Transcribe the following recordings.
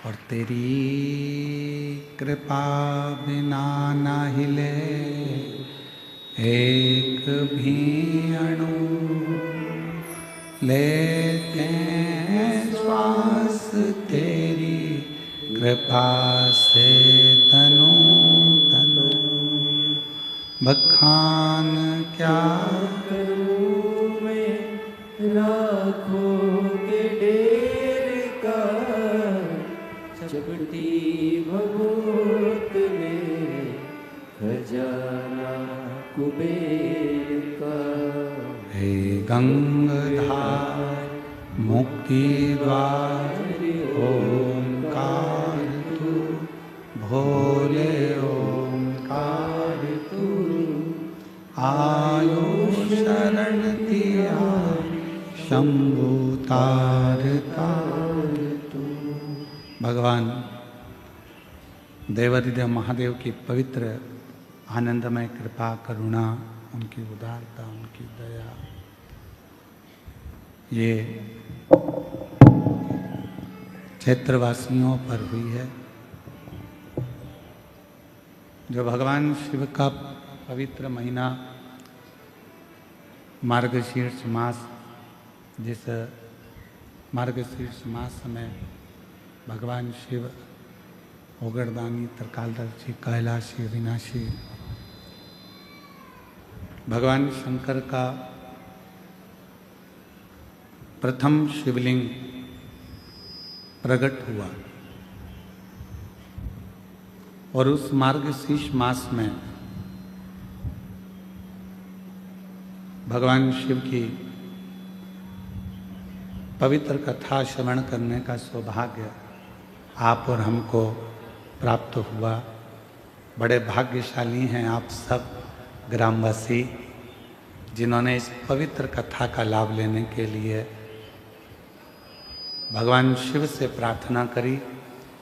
और तेरी कृपा बिना न हिले एक भी अणु, लेते हैं श्वास तेरी कृपा से तनु तनु। बखान क्या करूं मैं राखों के डेर का, चपटी भभूत में खजाना कुबेर का। हे गंगाधार मुक्ति द्वार ओंकार तू, भोले ओंकार तू। आयो शरण तिया शंभु तार तार तू। भगवान देवाधिदेव महादेव की पवित्र आनंदमय कृपा करुणा, उनकी उदारता, उनकी दया, ये क्षेत्रवासियों पर हुई है। जो भगवान शिव का पवित्र महीना मार्गशीर्ष मास, जिस मार्गशीर्ष मास में भगवान शिव ओगरदानी, त्रिकालदर्शी, कैलाशी, विनाशी, भगवान शंकर का प्रथम शिवलिंग प्रकट हुआ, और उस मार्गशीर्ष मास में भगवान शिव की पवित्र कथा श्रवण करने का सौभाग्य आप और हमको प्राप्त हुआ। बड़े भाग्यशाली हैं आप सब ग्रामवासी, जिन्होंने इस पवित्र कथा का लाभ लेने के लिए भगवान शिव से प्रार्थना करी,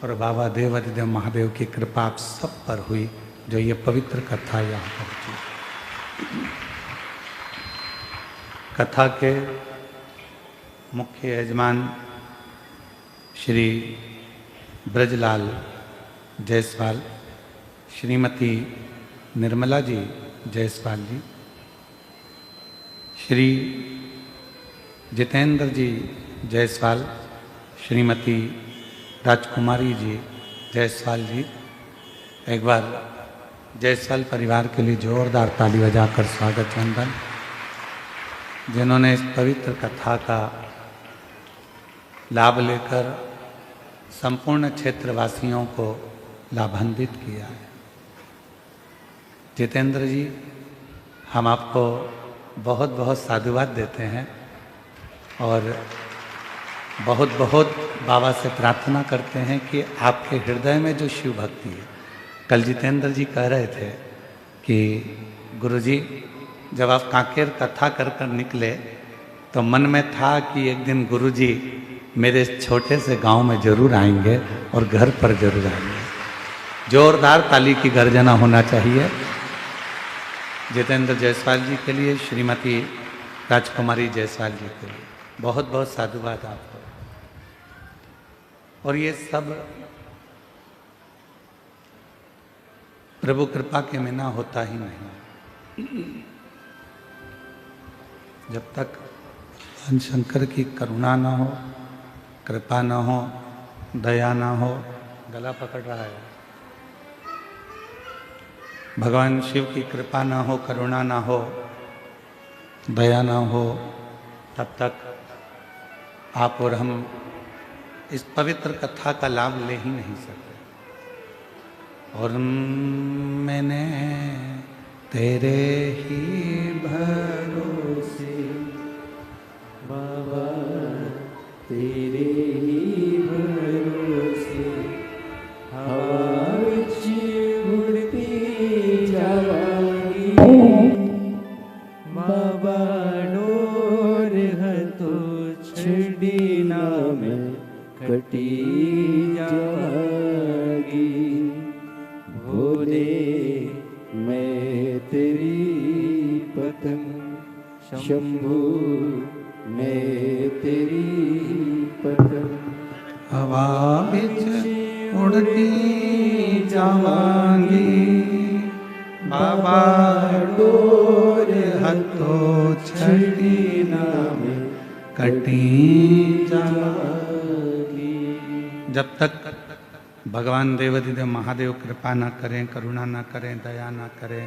और बाबा देवाधिदेव महादेव की कृपा आप सब पर हुई, जो ये पवित्र कथा यहाँ पहुँची। कथा के मुख्य यजमान श्री ब्रजलाल जायसवाल, श्रीमती निर्मला जी जायसवाल जी, श्री जितेंद्र जी जायसवाल, श्रीमती राजकुमारी जी जायसवाल जी। एक बार जायसवाल परिवार के लिए जोरदार ताली बजाकर स्वागत वंदन, जिन्होंने इस पवित्र कथा का लाभ लेकर संपूर्ण क्षेत्रवासियों को लाभान्वित किया है। जितेंद्र जी, हम आपको बहुत बहुत साधुवाद देते हैं और बहुत बहुत बाबा से प्रार्थना करते हैं कि आपके हृदय में जो शिव भक्ति है। कल जितेंद्र जी कह रहे थे कि गुरुजी, जब आप कांकेर कथा कर कर निकले तो मन में था कि एक दिन गुरुजी मेरे छोटे से गांव में जरूर आएंगे और घर पर जरूर आएंगे। जोरदार ताली की गर्जना होना चाहिए जितेंद्र जायसवाल जी के लिए, श्रीमती राजकुमारी जायसवाल जी के लिए। बहुत बहुत साधुवाद आपको। और ये सब प्रभु कृपा के बिना होता ही नहीं। जब तक शंकर की करुणा ना हो, कृपा ना हो, दया ना हो, गला पकड़ रहा है, भगवान शिव की कृपा ना हो, करुणा ना हो, दया ना हो, तब तक आप और हम इस पवित्र कथा का लाभ ले ही नहीं सकते। और मैंने तेरे ही भरोसे बाबा, तेरे ही भरोसे हवा विच उड़ती जावांगी। बाबा डोर है तो छड़ी ना मैं कटी जावांगी। भोले मैं तेरी पतंग, शंभू मैं तेरी पतंग। हवा बिच उड़ती जावांगी बाबा डोर हथो छड़ी नाम कटी जावांगी। जब तक भगवान देवाधिदेव महादेव कृपा ना करें, करुणा ना करें, दया ना करें,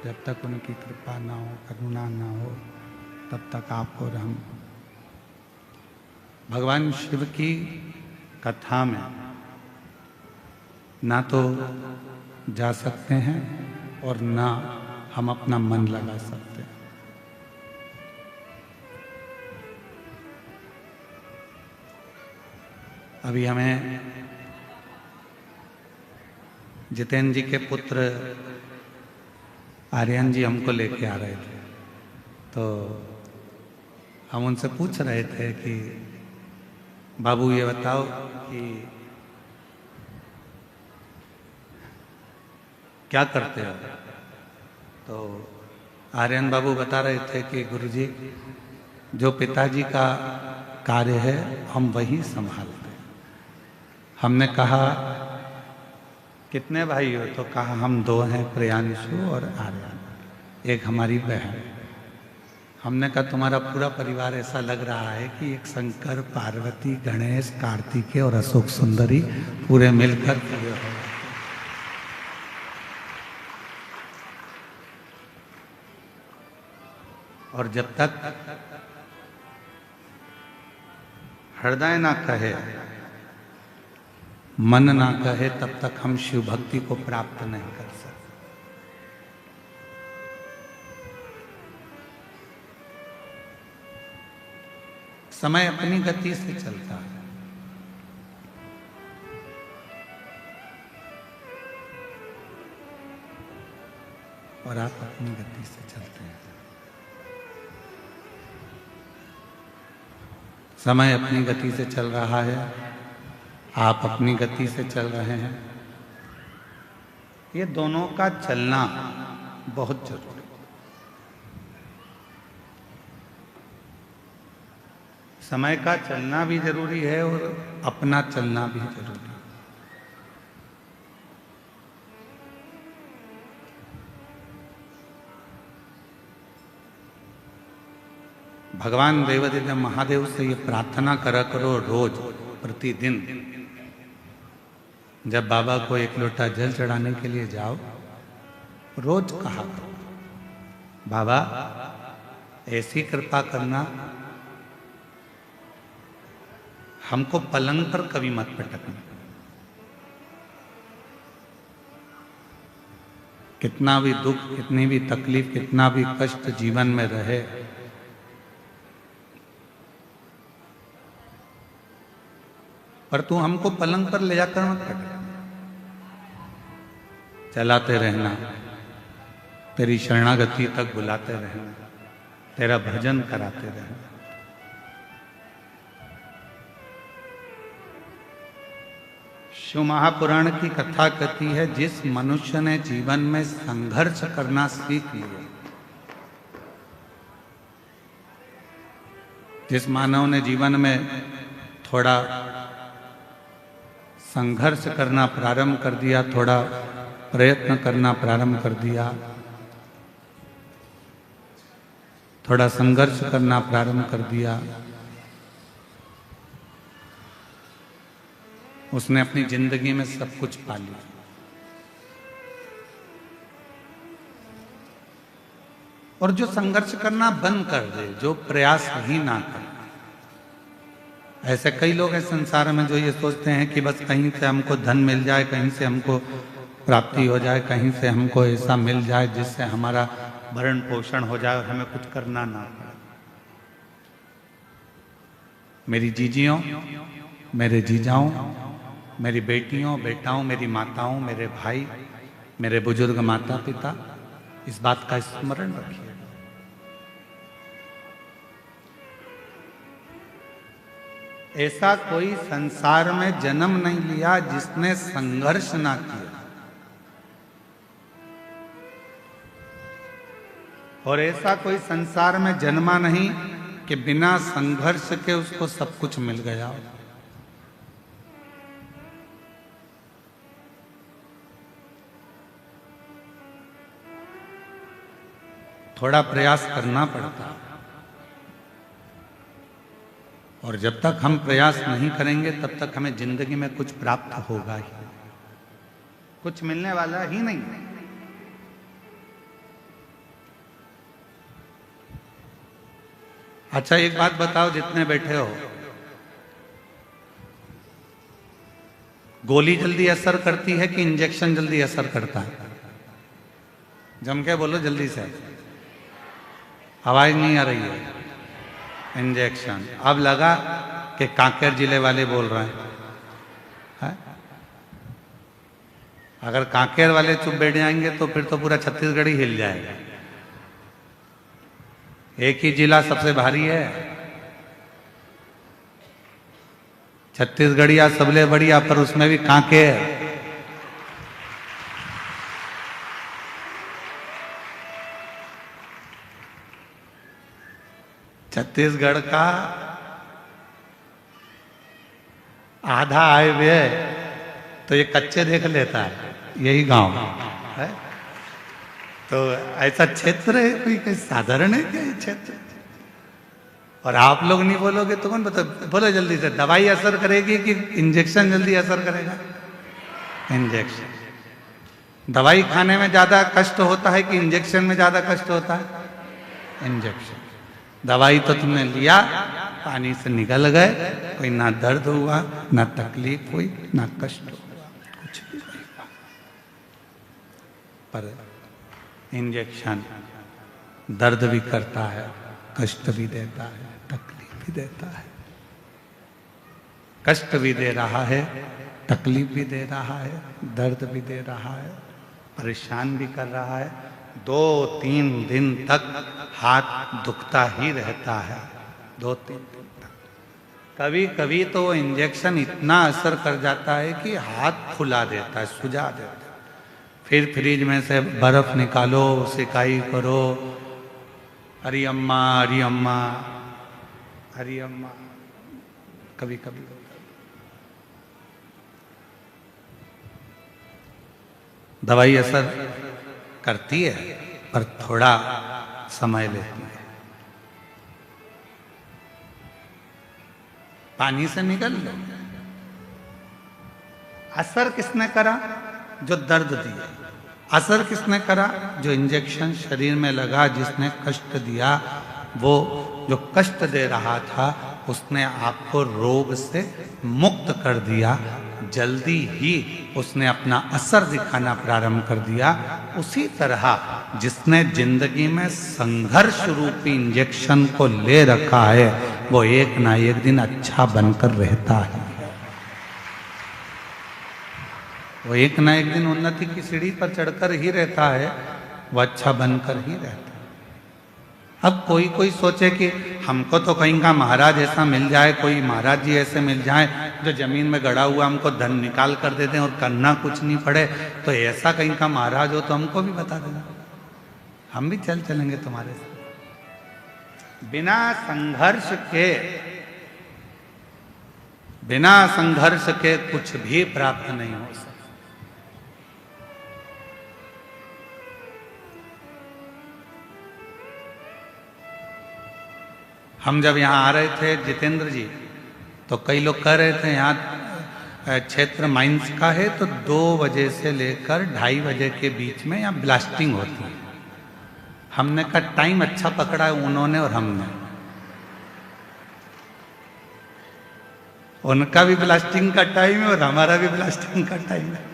जब तक उनकी कृपा ना हो, करुणा ना हो, तब तक आप और हम भगवान शिव की कथा में ना तो जा सकते हैं और ना हम अपना मन लगा सकते हैं। अभी हमें जितेंद्र जी के पुत्र आर्यन जी हमको लेके आ रहे थे, तो हम उनसे पूछ रहे थे कि बाबू ये बताओ कि क्या करते हो? तो आर्यन बाबू बता रहे थे कि गुरुजी जो पिताजी का कार्य है हम वही संभालते हैं। हमने कहा कितने भाई हो? तो कहा हम 2 हैं, प्रियांशु और आर्यन, एक हमारी बहन। हमने कहा तुम्हारा पूरा परिवार ऐसा लग रहा है कि एक शंकर, पार्वती, गणेश, कार्तिकेय और अशोक सुंदरी पूरे मिलकर पूरे हो। और जब तक हृदय ना कहे, मन ना कहे, तब तक हम शिव भक्ति को प्राप्त नहीं कर सकते। समय अपनी गति से चलता है और आप अपनी गति से चलते हैं। समय अपनी गति से चल रहा है, आप अपनी गति से चल रहे हैं। ये दोनों का चलना बहुत जरूरी है। समय का चलना भी जरूरी है और अपना चलना भी जरूरी है। भगवान देवाधिदेव महादेव से ये प्रार्थना करा करो रोज, प्रतिदिन। जब बाबा को 1 लोटा जल चढ़ाने के लिए जाओ, रोज कहा करो, बाबा ऐसी कृपा करना, हमको पलंग पर कभी मत पटकना। कितना भी दुख, कितनी भी तकलीफ, कितना भी कष्ट जीवन में रहे, पर तू हमको पलंग पर ले जाकर मत पटक। चलाते रहना, तेरी शरणागति तक बुलाते रहना, तेरा भजन कराते रहना। शिव महापुराण की कथा कहती है, जिस मनुष्य ने जीवन में संघर्ष करना सीख लिया, जिस मानव ने जीवन में थोड़ा संघर्ष करना प्रारंभ कर दिया, थोड़ा प्रयत्न करना प्रारंभ कर दिया, थोड़ा संघर्ष करना प्रारंभ कर दिया, उसने अपनी जिंदगी में सब कुछ पा लिया। और जो संघर्ष करना बंद कर दे, जो प्रयास ही ना करे, ऐसे कई लोग हैं संसार में जो ये सोचते हैं कि बस कहीं से हमको धन मिल जाए, कहीं से हमको प्राप्ति हो जाए, कहीं से हमको ऐसा मिल जाए जिससे हमारा भरण पोषण हो जाए और हमें कुछ करना ना पड़े। मेरी जीजियों, मेरे जीजाओं, मेरी बेटियों, बेटाओं, मेरी माताओं, मेरे भाई, मेरे बुजुर्ग माता पिता, इस बात का स्मरण रखिए। ऐसा कोई संसार में जन्म नहीं लिया जिसने संघर्ष ना किया, और ऐसा कोई संसार में जन्मा नहीं कि बिना संघर्ष के उसको सब कुछ मिल गया। थोड़ा प्रयास करना पड़ता है। और जब तक हम प्रयास नहीं करेंगे तब तक हमें जिंदगी में कुछ प्राप्त होगा ही, कुछ मिलने वाला ही नहीं। अच्छा एक बात बताओ जितने बैठे हो, गोली जल्दी असर करती है कि इंजेक्शन जल्दी असर करता है? जम के बोलो जल्दी से, आवाज नहीं आ रही है। इंजेक्शन। अब लगा कि कांकेर जिले वाले बोल रहे हैं। अगर कांकेर वाले चुप बैठ जाएंगे तो फिर तो पूरा छत्तीसगढ़ ही हिल जाएगा। एक ही जिला सबसे भारी है, छत्तीसगढ़िया सबले बढ़िया, पर उसमें भी कांकेर। छत्तीसगढ़ का आधा आय व्यय तो ये कच्चे देख लेता है, यही गांव है। तो ऐसा क्षेत्र है कोई, कोई साधारण है क्या ये क्षेत्र? और आप लोग नहीं बोलोगे तो कौन बता? बोलो जल्दी से, दवाई असर करेगी कि इंजेक्शन जल्दी असर करेगा? इंजेक्शन। दवाई खाने में ज्यादा कष्ट होता है कि इंजेक्शन में ज्यादा कष्ट होता है? इंजेक्शन। दवाई तो तुमने लिया, पानी से निकल गए, कोई ना दर्द हुआ, ना तकलीफ हुई, ना कष्ट हुआ, कुछ भी नहीं हुआ। पर इंजेक्शन दर्द भी करता है, कष्ट भी देता है, तकलीफ भी देता है। कष्ट भी दे रहा है, तकलीफ भी दे रहा है, दर्द भी दे रहा है, परेशान भी कर रहा है। 2-3 दिन तक हाथ दुखता ही रहता है, 2-3 दिन तक। कभी कभी तो वो इंजेक्शन इतना असर कर जाता है कि हाथ फुला देता है, सुझा देता है। फिर फ्रिज में से बर्फ निकालो, सिकाई करो, हरी अम्मा हरी अम्मा हरी अम्मा, कभी कभी होता है। दवाई असर करती है पर थोड़ा समय लेती है। पानी से निकल लो। असर किसने करा? जो दर्द दिया। असर किसने करा? जो इंजेक्शन शरीर में लगा, जिसने कष्ट दिया। वो जो कष्ट दे रहा था उसने आपको रोग से मुक्त कर दिया, जल्दी ही उसने अपना असर दिखाना प्रारंभ कर दिया। उसी तरह जिसने जिंदगी में संघर्ष रूपी इंजेक्शन को ले रखा है वो एक ना एक दिन अच्छा बनकर रहता है। वो एक ना एक दिन उन्नति की सीढ़ी पर चढ़कर ही रहता है, वो अच्छा बनकर ही रहता है। अब कोई कोई सोचे कि हमको तो कहीं का महाराज ऐसा मिल जाए, कोई महाराज जी ऐसे मिल जाए जो जमीन में गड़ा हुआ हमको धन निकाल कर दे दें और करना कुछ नहीं पड़े, तो ऐसा कहीं का महाराज हो तो हमको भी बता देना, हम भी चलेंगे तुम्हारे साथ। बिना संघर्ष के कुछ भी प्राप्त नहीं हो सकता। हम जब यहाँ आ रहे थे जितेंद्र जी, तो कई लोग कह रहे थे यहाँ क्षेत्र माइंस का है तो 2 बजे से लेकर 2:30 बजे के बीच में यहाँ ब्लास्टिंग होती है। हमने कहा टाइम अच्छा पकड़ा है उन्होंने और हमने। उनका भी ब्लास्टिंग का टाइम है और हमारा भी ब्लास्टिंग का टाइम है।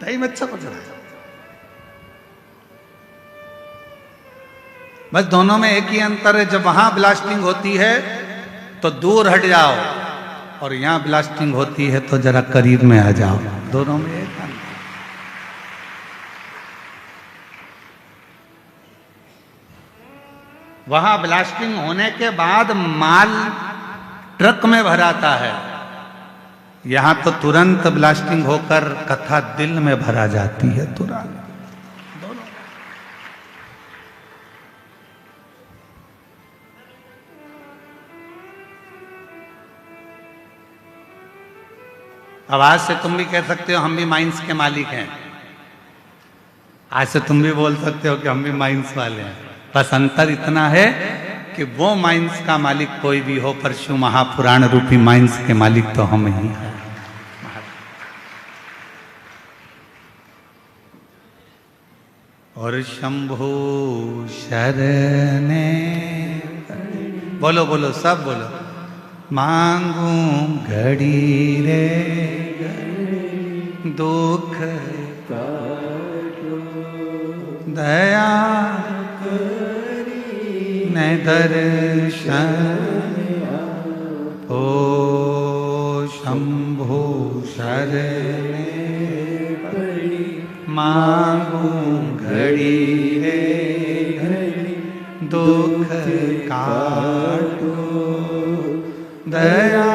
टाइम अच्छा पकड़ा है। बस दोनों में एक ही अंतर है, जब वहां ब्लास्टिंग होती है तो दूर हट जाओ और यहां ब्लास्टिंग होती है तो जरा करीब में आ जाओ। दोनों में एक अंतर। वहां ब्लास्टिंग होने के बाद माल ट्रक में भराता है, यहां तो तुरंत ब्लास्टिंग होकर कथा दिल में भरा जाती है तुरंत। अब आज से तुम भी कह सकते हो हम भी माइंस के मालिक हैं। आज से तुम भी बोल सकते हो कि हम भी माइंस वाले हैं। बस अंतर इतना है कि वो माइंस का मालिक कोई भी हो, पर शिव महापुराण रूपी माइंस के मालिक तो हम ही हैं। और शंभु शरणे, बोलो बोलो सब बोलो, मांगू घड़ी रे दुख दया न दर्शन ओ शंभु शरणे मांगू घड़ी रे दुख काटो दया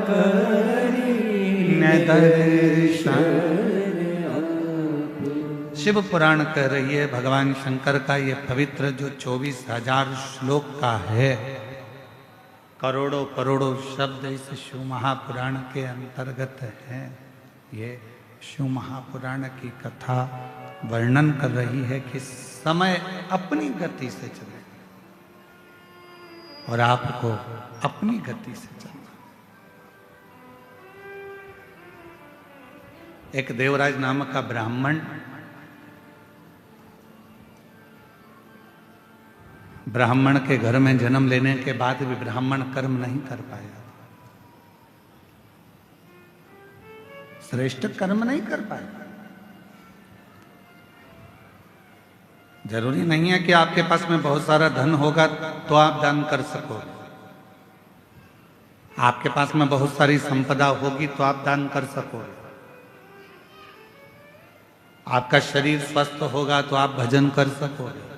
करी न दर्शन। शिव पुराण कह रही है भगवान शंकर का ये पवित्र जो 24,000 श्लोक का है, करोड़ों करोड़ों शब्द इस शिव महापुराण के अंतर्गत हैं। ये शिव महापुराण की कथा वर्णन कर रही है कि समय अपनी गति से चले और आपको अपनी गति से चलना। एक देवराज नामक का ब्राह्मण ब्राह्मण के घर में जन्म लेने के बाद भी ब्राह्मण कर्म नहीं कर पाया, श्रेष्ठ कर्म नहीं कर पाया। जरूरी नहीं है कि आपके पास में बहुत सारा धन होगा तो आप दान कर सको, आपके पास में बहुत सारी संपदा होगी तो आप दान कर सको, आपका शरीर स्वस्थ होगा तो आप भजन कर सकोगे।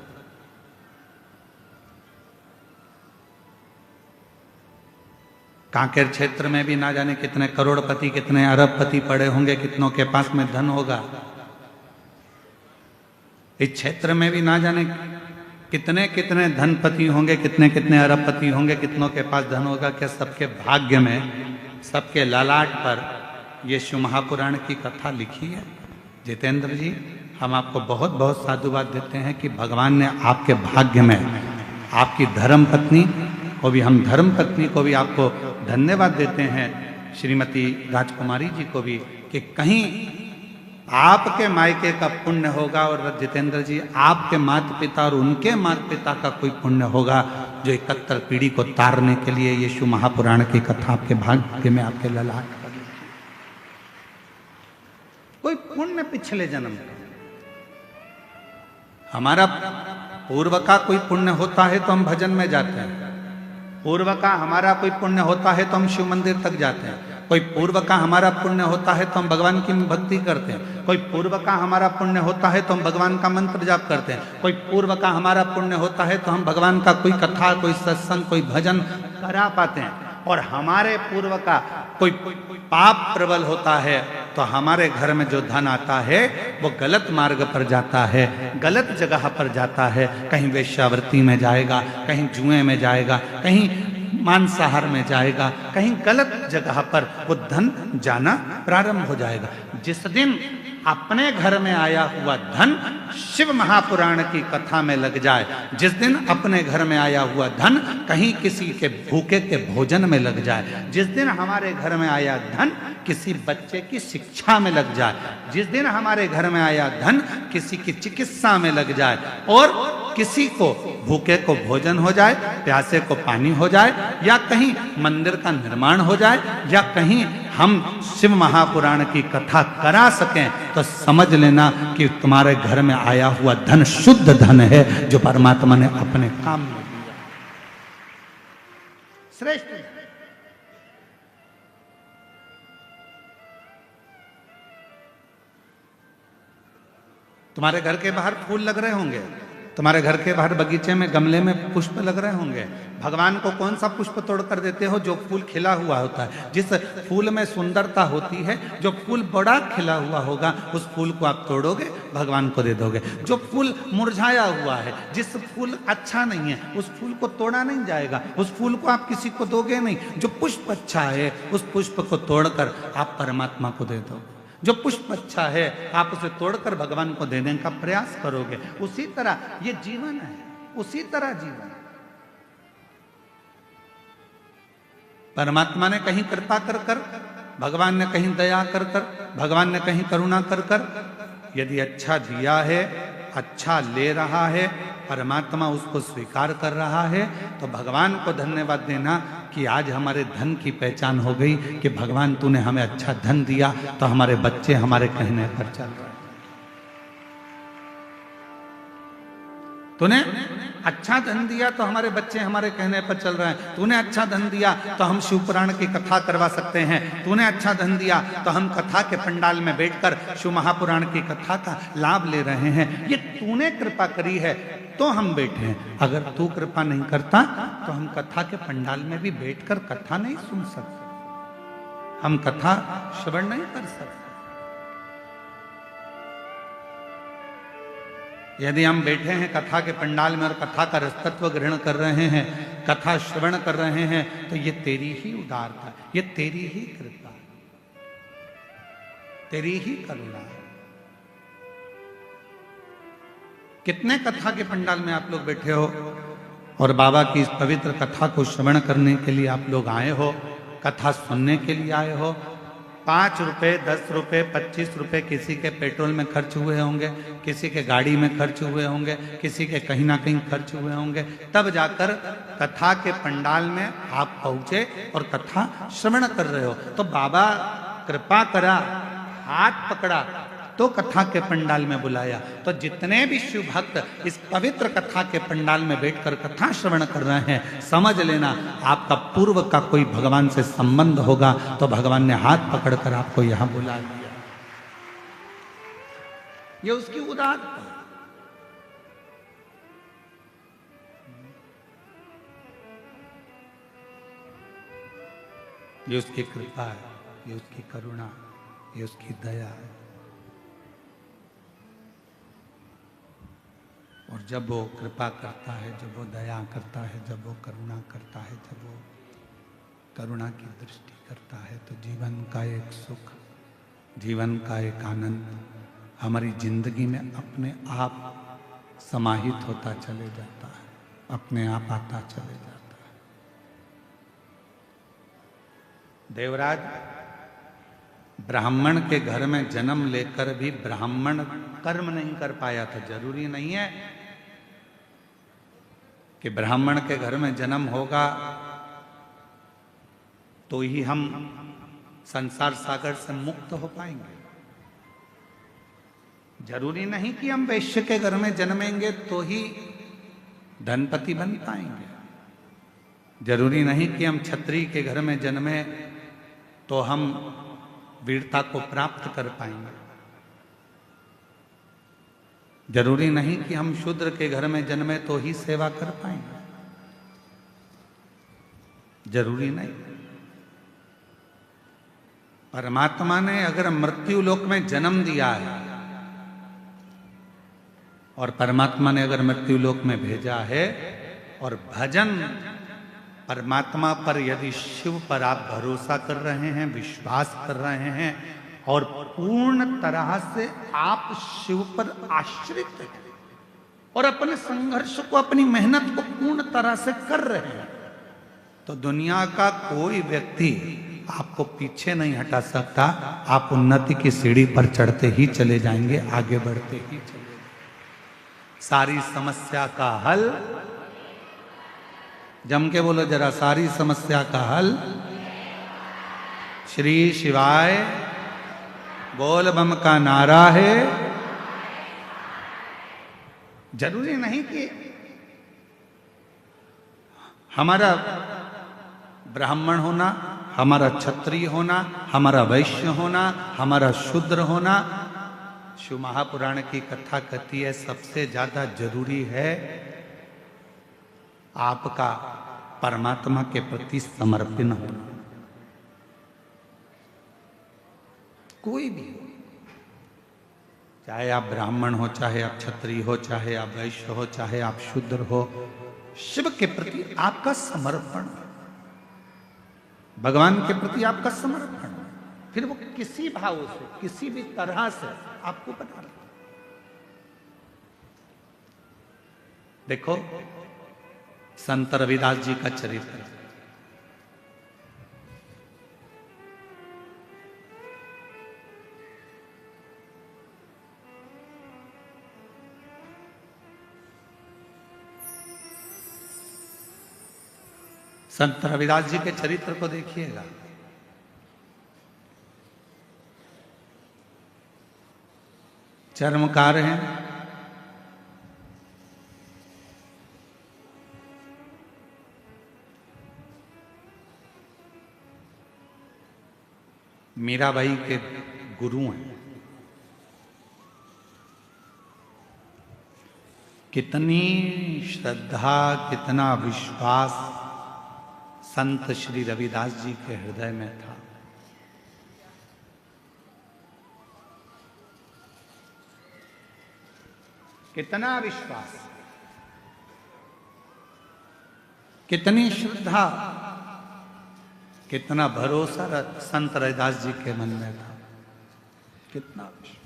कांकेर क्षेत्र में भी ना जाने कितने करोड़पति कितने अरबपति पड़े होंगे, कितनों के पास में धन होगा। इस क्षेत्र में भी ना जाने कितने कितने धनपति होंगे, कितने कितने अरबपति होंगे, कितनों के पास धन होगा। क्या सबके भाग्य में, सबके ललाट पर ये शिव महापुराण की कथा लिखी है? जितेंद्र जी, हम आपको बहुत बहुत साधुवाद देते हैं कि भगवान ने आपके भाग्य में आपकी धर्म पत्नी को भी, हम धर्म पत्नी को भी आपको धन्यवाद देते हैं, श्रीमती राजकुमारी जी को भी, कि कहीं आपके मायके का पुण्य होगा और जितेंद्र जी आपके माता पिता और उनके माता पिता का कोई पुण्य होगा जो 71 पीढ़ी को तारने के लिए ये शिव महापुराण की कथा आपके भाग्य में, आपके ललाट पर कोई पुण्य पिछले जन्म का। हमारा पूर्व का कोई पुण्य होता है तो हम भजन में जाते हैं, पूर्व का हमारा कोई पुण्य होता है तो हम शिव मंदिर तक जाते हैं, कोई पूर्व का हमारा पुण्य होता है तो हम भगवान की भक्ति करते हैं, कोई पूर्व का हमारा पुण्य होता है तो हम भगवान का मंत्र जाप करते हैं, कोई पूर्व का हमारा पुण्य होता है तो हम भगवान का कोई कथा, कोई सत्संग, कोई भजन करा पाते हैं। और हमारे पूर्व का कोई पाप प्रबल होता है तो हमारे घर में जो धन आता है वो गलत मार्ग पर जाता है, गलत जगह पर जाता है, कहीं वेश्यावृत्ति में जाएगा, कहीं जुए में जाएगा, कहीं मांसाहार में जाएगा, कहीं गलत जगह पर वो धन जाना प्रारंभ हो जाएगा। जिस दिन अपने घर में आया हुआ धन शिव महापुराण की कथा में लग जाए, जिस दिन अपने घर में आया हुआ धन कहीं किसी के भूखे के भोजन में लग जाए, जिस दिन हमारे घर में आया धन किसी बच्चे की शिक्षा में लग जाए, जिस दिन हमारे घर में आया धन किसी की चिकित्सा में लग जाए और किसी को भूखे को भोजन हो जाए, प्यासे को पानी हो जाए, या कहीं मंदिर का निर्माण हो जाए, या कहीं हम शिव महापुराण की कथा करा सकें, तो समझ लेना कि तुम्हारे घर में आया हुआ धन शुद्ध धन है जो परमात्मा ने अपने काम में दिया। श्रेष्ठ तुम्हारे घर के बाहर फूल लग रहे होंगे, तुम्हारे घर के बाहर बगीचे में गमले में पुष्प लग रहे होंगे। भगवान को कौन सा पुष्प तोड़ कर देते हो? जो फूल खिला हुआ होता है, जिस फूल में सुंदरता होती है, जो फूल बड़ा खिला हुआ होगा उस फूल को आप तोड़ोगे, भगवान को दे दोगे। जो फूल मुरझाया हुआ है, जिस फूल अच्छा नहीं है, उस फूल को तोड़ा नहीं जाएगा, उस फूल को आप किसी को दोगे नहीं। जो पुष्प अच्छा है उस पुष्प को तोड़कर आप परमात्मा को दे दो। जो पुष्प अच्छा है आप उसे तोड़कर भगवान को देने का प्रयास करोगे। उसी तरह ये जीवन है, उसी तरह जीवन। परमात्मा ने कहीं कृपा कर कर, भगवान ने कहीं दया कर कर, भगवान ने कहीं करुणा कर कर, यदि अच्छा दिया है, अच्छा ले रहा है, परमात्मा उसको स्वीकार कर रहा है, तो भगवान को धन्यवाद देना कि आज हमारे धन की पहचान हो गई कि भगवान तूने हमें अच्छा धन दिया तो हमारे बच्चे हमारे कहने पर चल रहे हैं। तूने अच्छा धन दिया तो हमारे बच्चे हमारे कहने पर चल रहे हैं। तूने अच्छा धन दिया तो हम शिव पुराण की कथा करवा सकते हैं। तूने अच्छा धन दिया तो हम कथा के पंडाल में बैठकर शिव महापुराण की कथा का लाभ ले रहे हैं। ये तूने कृपा करी है तो हम बैठे हैं। अगर तू कृपा नहीं करता तो हम कथा के पंडाल में भी बैठकर कथा नहीं सुन सकते, हम कथा श्रवण नहीं कर सकते। यदि हम बैठे हैं कथा के पंडाल में और कथा का रसतत्व ग्रहण कर रहे हैं, कथा श्रवण कर रहे हैं, तो ये तेरी ही उदारता, ये तेरी ही कृपा, तेरी ही करुणा। कितने कथा के पंडाल में आप लोग बैठे हो और बाबा की इस पवित्र कथा को श्रवण करने के लिए आप लोग आए हो, कथा सुनने के लिए आए हो। 5 रुपए, 10 रुपए, 25 रुपए किसी के पेट्रोल में खर्च हुए होंगे, किसी के गाड़ी में खर्च हुए होंगे, किसी के कहीं ना कहीं खर्च हुए होंगे, तब जाकर कथा के पंडाल में आप पहुंचे और कथा श्रवण कर रहे हो। तो बाबा कृपा करा, हाथ पकड़ा तो कथा के पंडाल में बुलाया। तो जितने भी शिव भक्त इस पवित्र कथा के पंडाल में बैठकर कथा श्रवण कर रहे हैं, समझ लेना आपका पूर्व का कोई भगवान से संबंध होगा तो भगवान ने हाथ पकड़कर आपको यहां बुला लिया। ये उसकी उदारता, ये उसकी कृपा है, ये उसकी करुणा, ये उसकी दया है। और जब वो कृपा करता है, जब वो दया करता है, जब वो करुणा करता है, जब वो करुणा की दृष्टि करता है, तो जीवन का एक सुख, जीवन का एक आनंद हमारी जिंदगी में अपने आप समाहित होता चले जाता है, अपने आप आता चले जाता है। देवराज ब्राह्मण के घर में जन्म लेकर भी ब्राह्मण कर्म नहीं कर पाया था। जरूरी नहीं है कि ब्राह्मण के घर में जन्म होगा तो ही हम संसार सागर से मुक्त हो पाएंगे। जरूरी नहीं कि हम वैश्य के घर में जन्मेंगे तो ही धनपति बन पाएंगे। जरूरी नहीं कि हम क्षत्रिय के घर में जन्मे तो हम वीरता को प्राप्त कर पाएंगे। जरूरी नहीं कि हम शूद्र के घर में जन्मे तो ही सेवा कर पाएंगे। जरूरी नहीं। परमात्मा ने अगर मृत्यु लोक में जन्म दिया है और परमात्मा ने अगर मृत्यु लोक में भेजा है और भजन परमात्मा पर, यदि शिव पर आप भरोसा कर रहे हैं, विश्वास कर रहे हैं और पूर्ण तरह से आप शिव पर आश्रित हैं और अपने संघर्ष को, अपनी मेहनत को पूर्ण तरह से कर रहे हैं, तो दुनिया का कोई व्यक्ति आपको पीछे नहीं हटा सकता। आप उन्नति की सीढ़ी पर चढ़ते ही चले जाएंगे, आगे बढ़ते ही चले जाएंगे। सारी समस्या का हल, जम के बोलो जरा, सारी समस्या का हल श्री शिवाय बोल बम का नारा है। जरूरी नहीं कि हमारा ब्राह्मण होना, हमारा क्षत्रिय होना, हमारा वैश्य होना, हमारा शूद्र होना। शिव महापुराण की कथा कहती है सबसे ज्यादा जरूरी है आपका परमात्मा के प्रति समर्पण होना। कोई भी हो, चाहे आप ब्राह्मण हो, चाहे आप क्षत्रिय हो, चाहे आप वैश्य हो, चाहे आप शूद्र हो, शिव के प्रति आपका समर्पण, भगवान के प्रति आपका समर्पण। फिर वो किसी भाव से, किसी भी तरह से आपको बना रहा। देखो संत रविदास जी का चरित्र, संत रविदास जी के चरित्र को देखिएगा। चर्मकार हैं, मीराबाई के गुरु हैं। कितनी श्रद्धा, कितना विश्वास संत श्री रविदास जी के हृदय में था। कितना विश्वास, कितनी श्रद्धा, कितना भरोसा संत रविदास जी के मन में था। कितना विश्वास।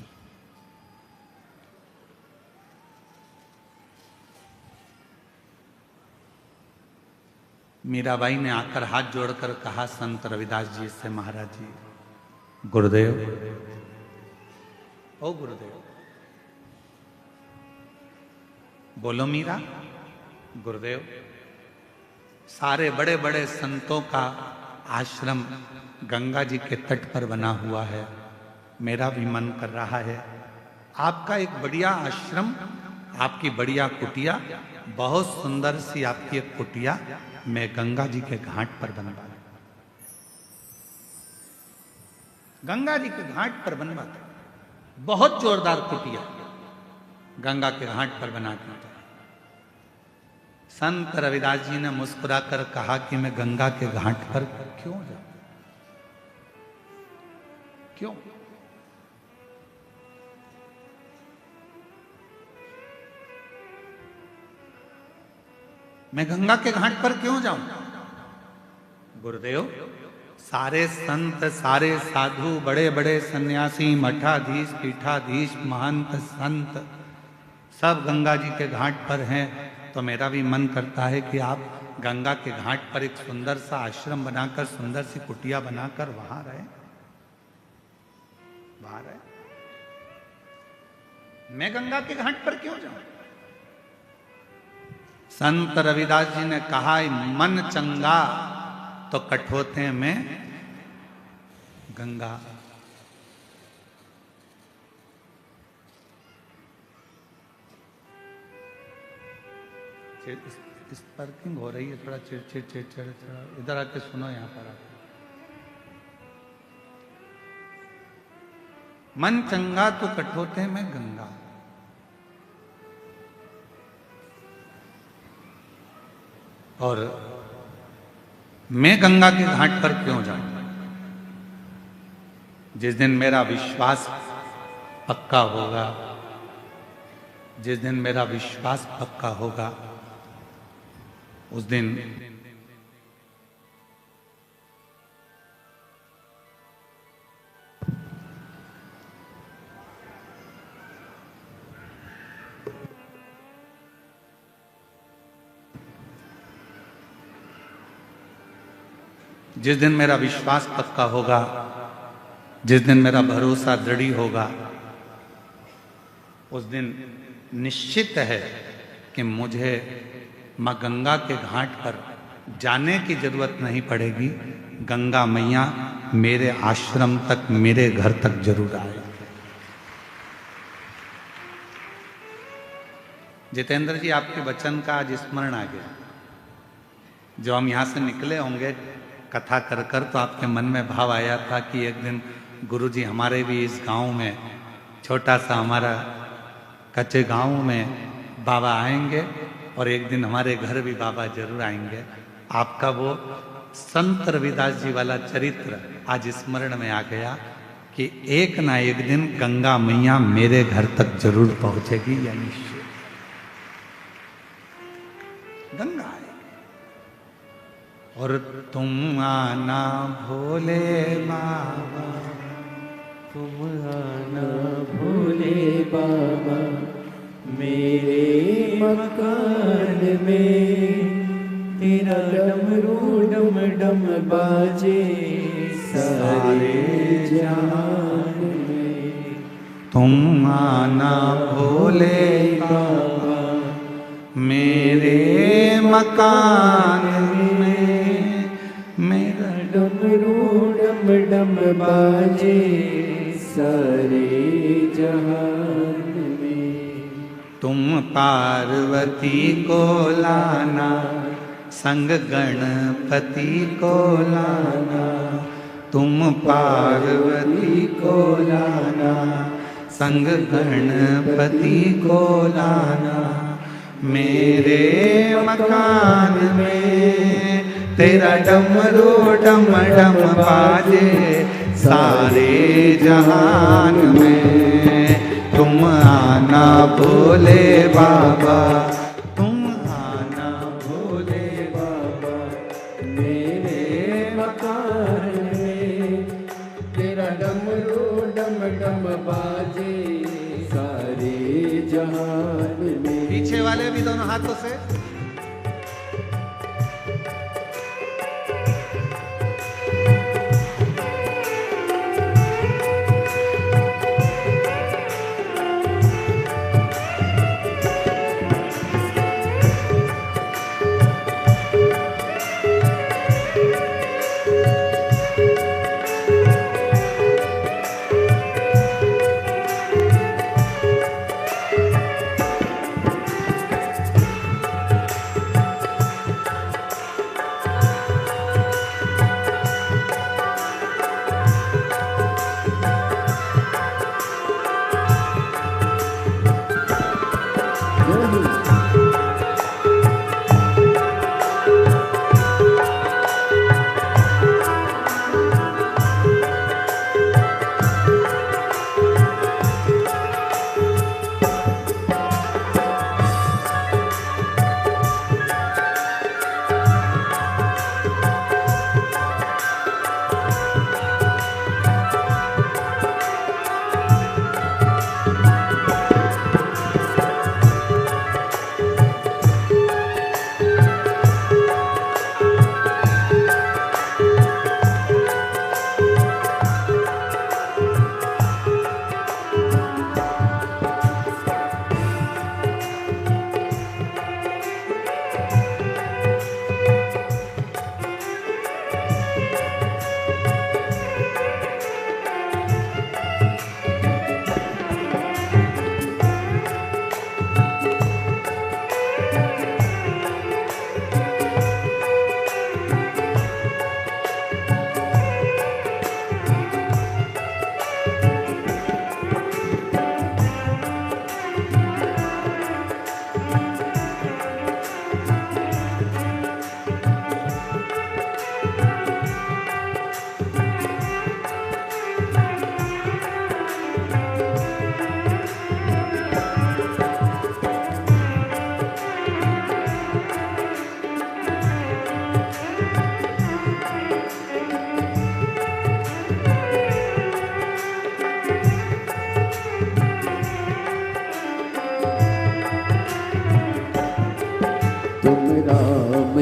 मीराबाई ने आकर हाथ जोड़कर कहा संत रविदास जी से, महाराज जी, गुरुदेव, ओ गुरुदेव, बोलो मीरा। गुरुदेव, सारे बड़े बड़े संतों का आश्रम गंगा जी के तट पर बना हुआ है, मेरा भी मन कर रहा है आपका एक बढ़िया आश्रम, आपकी बढ़िया कुटिया, बहुत सुंदर सी आपकी एक कुटिया मैं गंगा जी के घाट पर बनवा दूं। गंगा जी के घाट पर बनवा दूं, बहुत जोरदार कुटिया गंगा के घाट पर बना दूं। संत रविदास जी ने मुस्कुराकर कहा कि मैं गंगा के घाट पर क्यों जाऊं? क्यों? मैं गंगा के घाट पर क्यों जाऊं? गुरुदेव, सारे संत, सारे साधु, बड़े बड़े सन्यासी, मठाधीश, पीठाधीश, महंत, संत सब गंगा जी के घाट पर हैं, तो मेरा भी मन करता है कि आप गंगा के घाट पर एक सुंदर सा आश्रम बनाकर, सुंदर सी कुटिया बनाकर वहां रहे, वहां रहे। मैं गंगा के घाट पर क्यों जाऊं? संत रविदास जी ने कहा, मन चंगा तो कठोते में गंगा। इस पार्किंग हो रही है, थोड़ा चिड़चिड़ चिड़चिड़, इधर आके सुनो, यहां पर आके। मन चंगा तो कठोते में गंगा। और मैं गंगा के घाट पर क्यों जाऊं? जिस दिन मेरा विश्वास पक्का होगा, जिस दिन मेरा विश्वास पक्का होगा, उस दिन जिस दिन मेरा विश्वास पक्का होगा, जिस दिन मेरा भरोसा दृढ़ होगा, उस दिन निश्चित है कि मुझे मां गंगा के घाट पर जाने की जरूरत नहीं पड़ेगी। गंगा मैया मेरे आश्रम तक, मेरे घर तक जरूर आए। जितेंद्र जी, आपके वचन का आज स्मरण आ गया। जब हम यहां से निकले होंगे कथा कर कर, तो आपके मन में भाव आया था कि एक दिन गुरुजी हमारे भी इस गांव में, छोटा सा हमारा कच्चे गांव में बाबा आएंगे, और एक दिन हमारे घर भी बाबा जरूर आएंगे। आपका वो संत रविदास जी वाला चरित्र आज स्मरण में आ गया कि एक ना एक दिन गंगा मैया मेरे घर तक जरूर पहुंचेगी, या निश्चय गंगा आए। और तुम आना भोले बाबा, तुम आना भोले बाबा मेरे मकान में, तेरा डमरू डम डम बाजे सारे जहान में। तुम आना भोले बाबा मेरे मकान में, मेरा डमरू डम डम बाजे सारे जहान में। तुम पार्वती को लाना, संग गणपति को लाना। तुम पार्वती को लाना, संग गणपति को लाना। मेरे मकान में तेरा डमरू डम डम बाजे सारे जहान में। तुम आना भोले बाबा, तुम आना भोले बाबा मेरे मकान में, तेरा डमरू डम डम बाजे सारे जहान में। पीछे वाले भी दोनों हाथों से।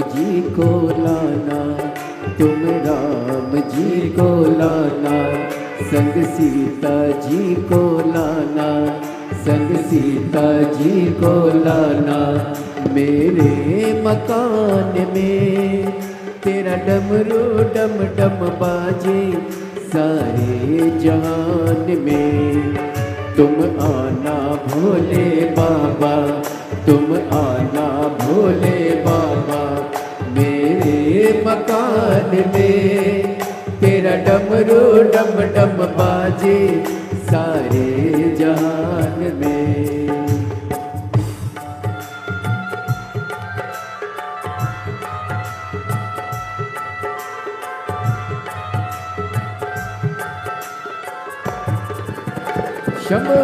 जी को लाना, तुम राम जी को लाना, संग सीता जी को लाना, संग सीता जी को लाना। मेरे मकान में तेरा डमरू डम डम बाजे सारे जहान में। तुम आना भोले बाबा, तुम आना भोले बाबा, मेरे मकान में तेरा डमरू डम डम बाजे सारे जहान में। शंभो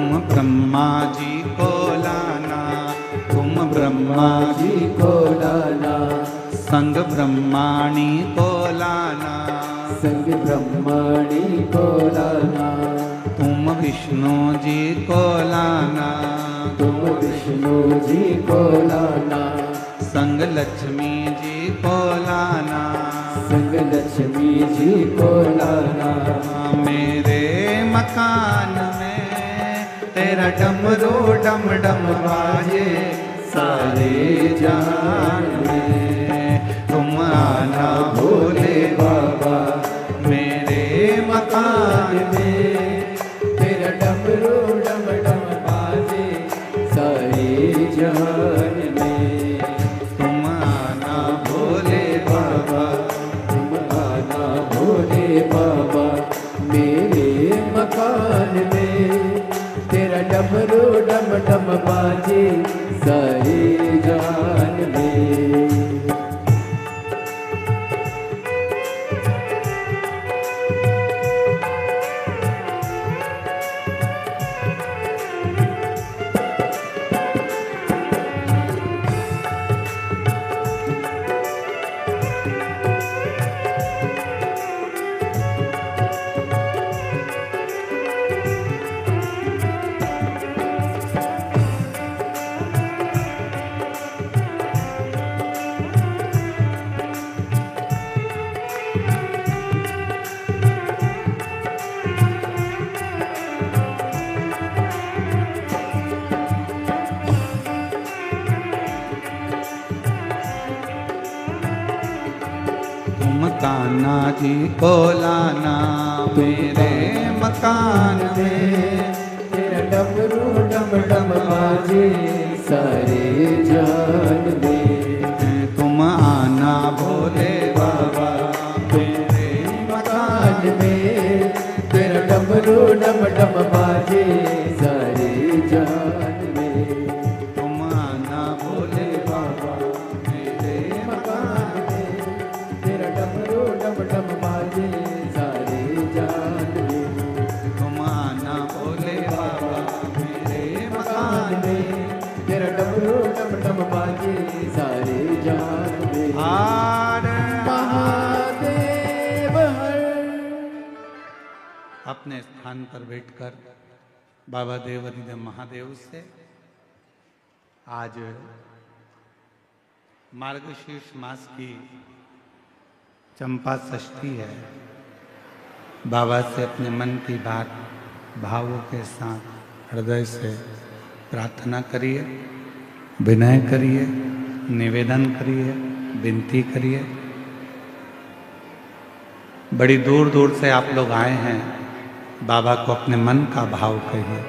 तुम ब्रह्मा जी को लाना, तुम ब्रह्मा जी को लाना, संग ब्रह्माणी को लाना, संग ब्रह्माणी को लाना, तुम विष्णु जी को लाना, तुम विष्णु जी को लाना, संग लक्ष्मी जी को लाना, संग लक्ष्मी जी को लाना। मेरे मकान में तेरा डमरू डम डम बाजे सारे जहान में, तुम आना भोले बाबा मेरे मकान में, तेरा डमरू डम डम बाजे सारे जहान में, तुम आना भोले बाबा, तुम आना भोले बाबा मेरे मकान में, तेरा डमरू डम डम बाजे सारे जहान में। कान्हा जी को लाना मेरे मकान में, तेरा डमरू डम डम बाजे सारे जान में, तुम आना भोले बाबा मेरे मकान में, तेरा डमरू डम डम बाजे सारे जान में, तुम आना भोले बाबा मेरे मकान में, तेरा डमरू डम डम बाजे सारे जान में, तुम आना भोले बाबा मेरे मकान में, तेरा डमरू डम डम बाजे सारे जान में। हार महादेव हर। अपने स्थान पर बैठकर बाबा देवाधिदेव महादेव से आज मार्गशीर्ष मास की चंपा षष्ठी है। बाबा से अपने मन की बात भावों के साथ हृदय से प्रार्थना करिए, विनय करिए, निवेदन करिए, विनती करिए। बड़ी दूर दूर से आप लोग आए हैं, बाबा को अपने मन का भाव कहिए,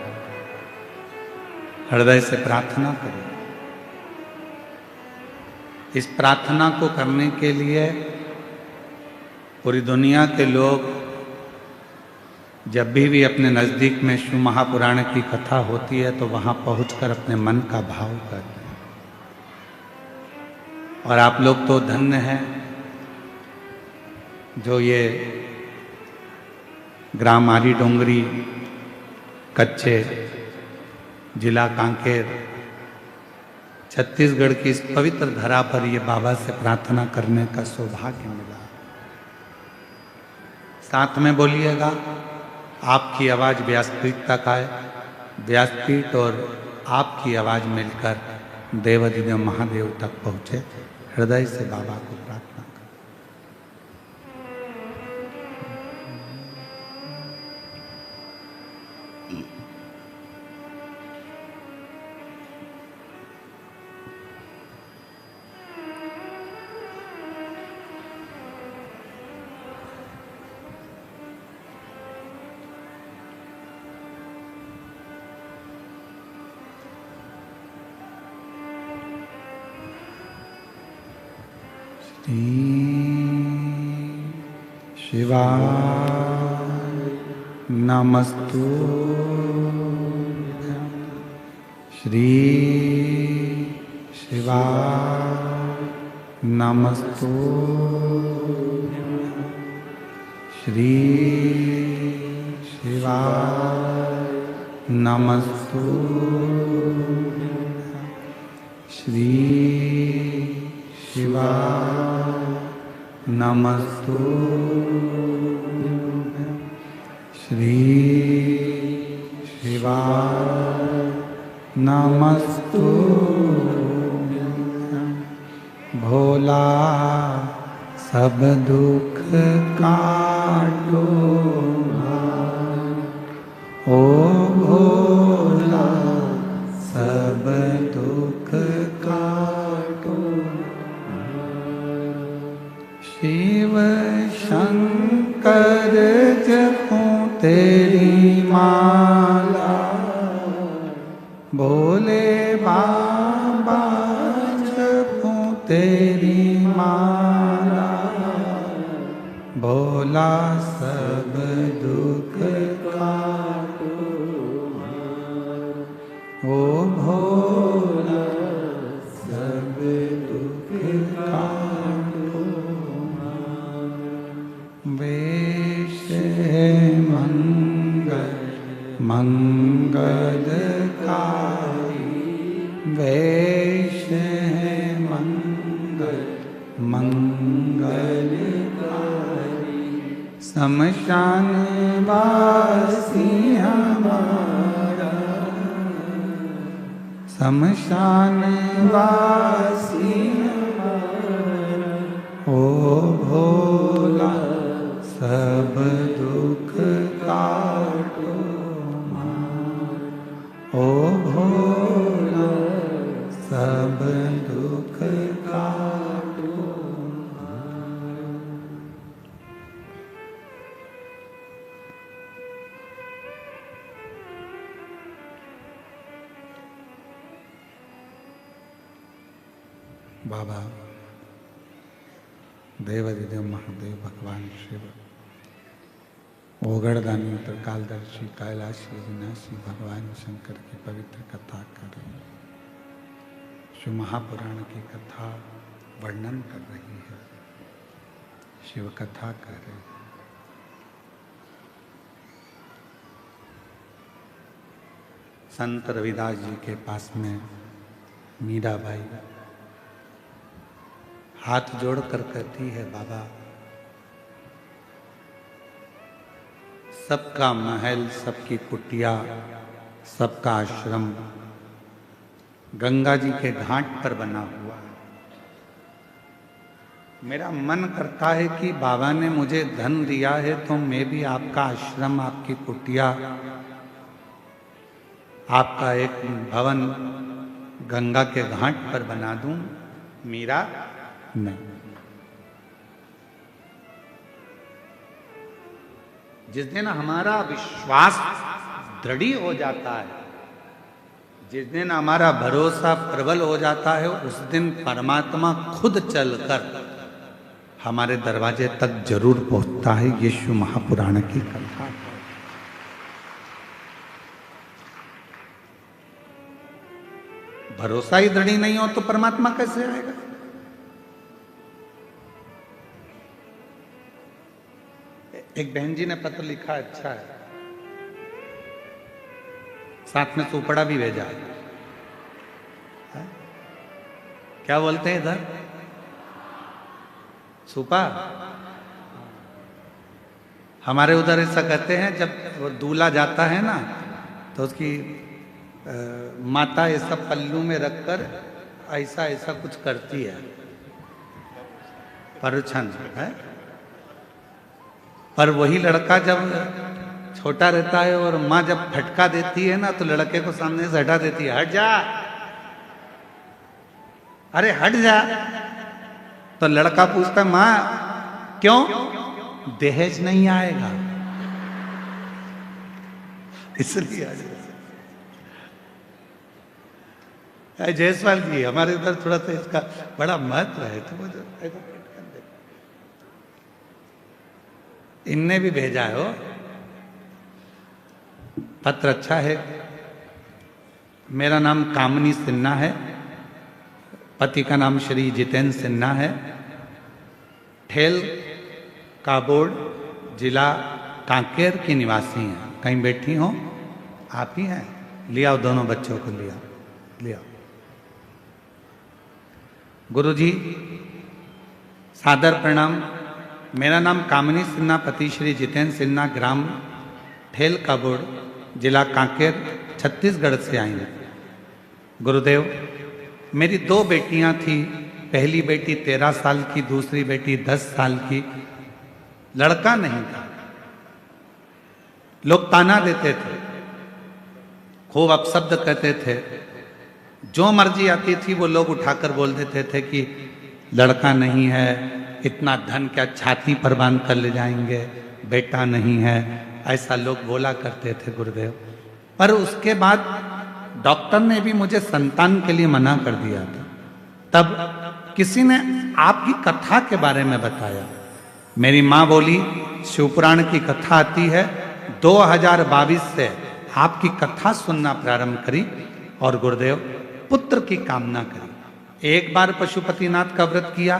हृदय से प्रार्थना करिए। इस प्रार्थना को करने के लिए पूरी दुनिया के लोग जब भी अपने नज़दीक में शिव महापुराण की कथा होती है तो वहाँ पहुंचकर अपने मन का भाव करते हैं। और आप लोग तो धन्य हैं जो ये ग्राम आरी डोंगरी कच्चे जिला कांकेर छत्तीसगढ़ की इस पवित्र धरा पर ये बाबा से प्रार्थना करने का सौभाग्य मिला। साथ में बोलिएगा, आपकी आवाज़ व्यासपीठ तक आए, व्यासपीठ और आपकी आवाज़ मिलकर देवाधिदेव महादेव तक पहुँचे। हृदय से बाबा को प्रार्थना करें। शिवाय नमस्तुभ्यं, श्री शिवाय नमस्तुभ्यं, श्री शिवाय नमस्तुभ्यं श्री शिवाय नमस्तुभ्यं श्री शिवाय नमस्तुभ्यं भोला सब दुख काटो ओ भोला सब दुख काटो शिव शंकर जपूं तेरी माला भोले बाबा जपूं तेरी माला भोला सब दुख काटो ओ भोला सब दुख काटो वेश है मंगलकारी वेश है मंगलकारी शमशान वासी हमारा शमशान वासी हमारा ओ भोला सब दुख काटो ओ भोला सब दुख काटो बाबा देवाधिदेव महादेव भगवान शिव ओगड़दानी त्रिकालदर्शी कैलाशी विनाशी भगवान शंकर की पवित्र कथा कर रही है। शिव महापुराण की कथा वर्णन कर रही है, शिव कथा कर रही है। संत रविदास जी के पास में मीराबाई हाथ जोड़कर कहती है, बाबा सबका महल, सबकी कुटिया, सबका आश्रम गंगा जी के घाट पर बना हुआ है। मेरा मन करता है कि बाबा ने मुझे धन दिया है तो मैं भी आपका आश्रम, आपकी कुटिया, आपका एक भवन गंगा के घाट पर बना दूं। मीरा नहीं। जिस दिन हमारा विश्वास दृढ़ हो जाता है, जिस दिन हमारा भरोसा प्रबल हो जाता है, उस दिन परमात्मा खुद चलकर हमारे दरवाजे तक जरूर पहुंचता है। ये शिव महापुराण की कथा है। भरोसा ही दृढ़ नहीं हो तो परमात्मा कैसे आएगा? एक बहन जी ने पत्र लिखा, अच्छा है, साथ में सुपड़ा भी भेजा है। क्या बोलते हैं इधर? सुपा। हमारे उधर ऐसा कहते हैं, जब वो दूल्हा जाता है ना तो उसकी माता ऐसा पल्लू में रखकर ऐसा ऐसा कुछ करती है, परुछन है। पर वही लड़का जब छोटा रहता है और माँ जब फटका देती है ना तो लड़के को सामने से हटा देती है, हट जा, अरे हट जा। तो लड़का पूछता है, माँ क्यों? दहेज नहीं आएगा इसलिए। जयसवाल जी, हमारे इधर थोड़ा सा इसका बड़ा महत्व है, तो वो इनने भी भेजा है वो पत्र, अच्छा है। मेरा नाम कामनी सिन्हा है, पति का नाम श्री जितेंद्र सिन्हा है। ठेल काबोड़ जिला कांकेर की निवासी हैं। कहीं बैठी हो आप ही हैं? ले आओ दोनों बच्चों को, ले आओ, ले आओ। गुरुजी सादर प्रणाम। मेरा नाम कामिनी सिन्हा, पति श्री जितेंद्र सिन्हा, ग्राम ठेल काबुड़, जिला कांकेर, छत्तीसगढ़ से आई हैं। गुरुदेव, मेरी 2 बेटियां थी। पहली बेटी 13 साल की, दूसरी बेटी 10 साल की। लड़का नहीं था। लोग ताना देते थे, खूब अपशब्द कहते थे। जो मर्जी आती थी वो लोग उठाकर बोल देते थे कि लड़का नहीं है, इतना धन क्या छाती पर बांध कर ले जाएंगे, बेटा नहीं है, ऐसा लोग बोला करते थे गुरुदेव। पर उसके बाद डॉक्टर ने भी मुझे संतान के लिए मना कर दिया था। तब किसी ने आपकी कथा के बारे में बताया। मेरी माँ बोली शिवपुराण की कथा आती है, 2022 से आपकी कथा सुनना प्रारंभ करी और गुरुदेव पुत्र की कामना करी। एक बार पशुपतिनाथ का व्रत किया,